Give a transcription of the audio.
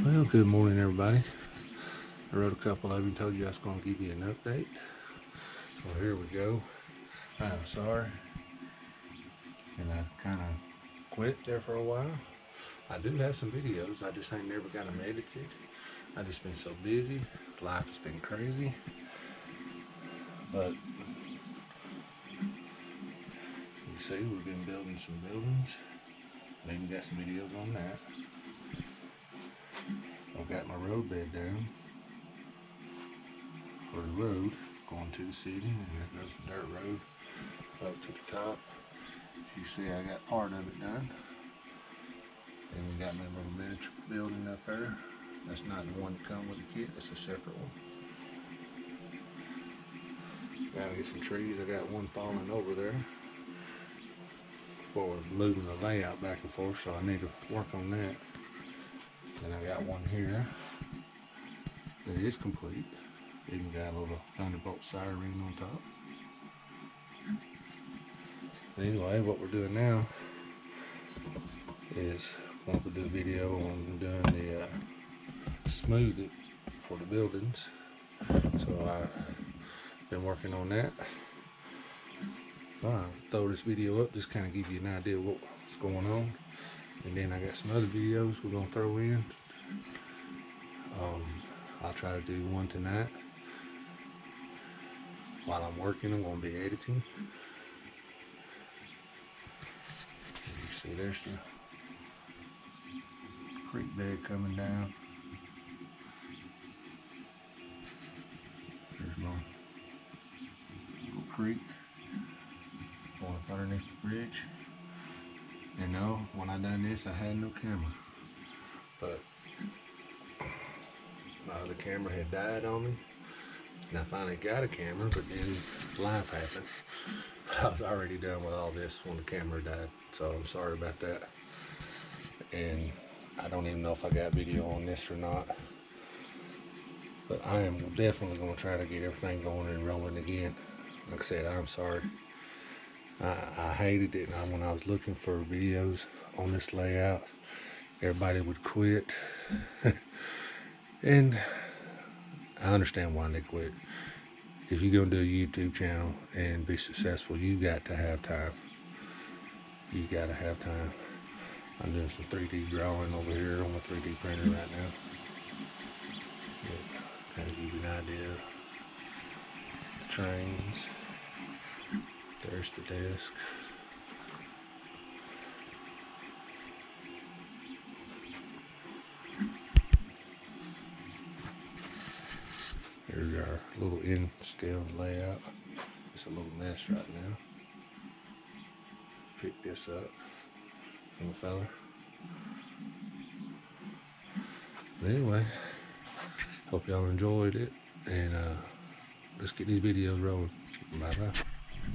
Well, good morning, everybody. I wrote a couple of you, told you I was going to give you an update. So here we go. I'm sorry, and I kind of quit there for a while. I do have some videos, I just ain't never got them edited. I just been so busy. Life has been crazy. But you see, we've been building some buildings. I even got some videos on that. I've got my road bed down for the road going to the city, and there goes the dirt road up to the top. You see, I got part of it done. And we got my little miniature building up there. That's not the one that comes with the kit, that's a separate one. Gotta get some trees. I got one falling over there. Well, we're moving the layout back and forth, so I need to work on that. Then I got one here that is complete. Even got a little Thunderbolt siren on top. Anyway, what we're doing now is want to do a video on doing the smooth it for the buildings. So I've been working on that. I'll throw this video up, just kind of give you an idea of what's going on. And then I got some other videos we're going to throw in. I'll try to do one tonight. While I'm working, I'm going to be editing. You see there's the creek bed coming down. There's my little creek going up underneath the bridge. And no, when I done this, I had no camera, but my other camera had died on me, and I finally got a camera, but then life happened. I was already done with all this when the camera died, so I'm sorry about that. And I don't even know if I got video on this or not, but I am definitely going to try to get everything going and rolling again. Like I said, I'm sorry. I hated it, and when I was looking for videos on this layout, everybody would quit. And I understand why they quit. If you're going to do a YouTube channel and be successful, you got to have time. You got to have time. I'm doing some 3D drawing over here on my 3D printer right now. Kind of give you an idea of the trains. There's the desk. Here's our little in-scale layout. It's a little mess right now. Pick this up from a fella. But anyway, hope y'all enjoyed it, and let's get these videos rolling. Bye bye.